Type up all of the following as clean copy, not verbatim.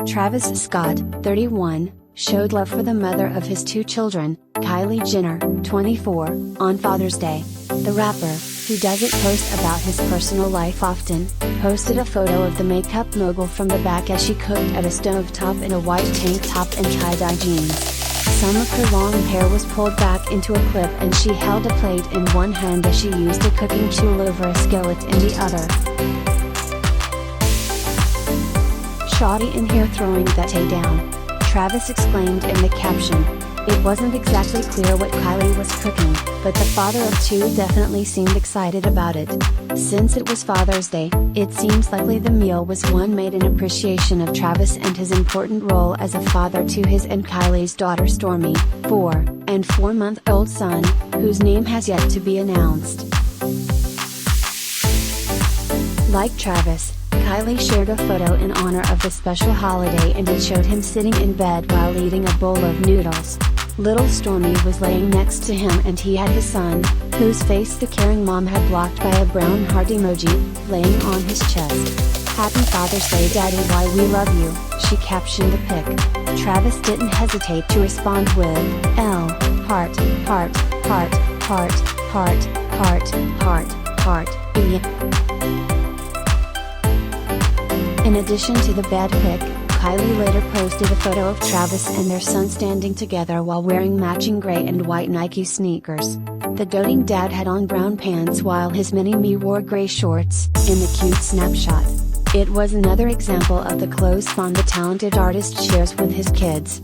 Travis Scott, 31, showed love for the mother of his two children, Kylie Jenner, 24, on Father's Day. The rapper, who doesn't post about his personal life often, posted a photo of the makeup mogul from the back as she cooked at a stovetop in a white tank top and tie-dye jeans. Some of her long hair was pulled back into a clip and she held a plate in one hand as she used a cooking tool over a skillet in the other. Shawty in here throwing that hay down, Travis exclaimed in the caption. It wasn't exactly clear what Kylie was cooking, but the father of two definitely seemed excited about it. Since it was Father's Day, it seems likely the meal was one made in appreciation of Travis and his important role as a father to his and Kylie's daughter Stormi, 4, and 4-month-old son, whose name has yet to be announced. Like Travis, Kylie shared a photo in honor of the special holiday and it showed him sitting in bed while eating a bowl of noodles. Little Stormi was laying next to him and he had his son, whose face the caring mom had blocked by a brown heart emoji, laying on his chest. "Happy Father's Day Daddy, why we love you," she captioned the pic. Travis didn't hesitate to respond with, "L, heart, heart, heart, heart, heart, heart, heart, heart, E." In addition to the bed pic, Kylie later posted a photo of Travis and their son standing together while wearing matching gray and white Nike sneakers. The doting dad had on brown pants while his mini-me wore gray shorts, in the cute snapshot. It was another example of the close bond the talented artist shares with his kids.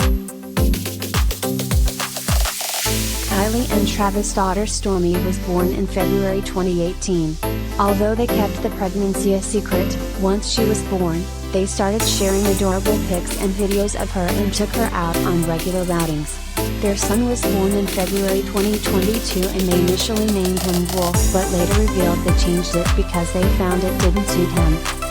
Kylie and Travis' daughter Stormi was born in February 2018. Although they kept the pregnancy a secret, once she was born, they started sharing adorable pics and videos of her and took her out on regular outings. Their son was born in February 2022 and they initially named him Wolf but later revealed they changed it because they found it didn't suit him.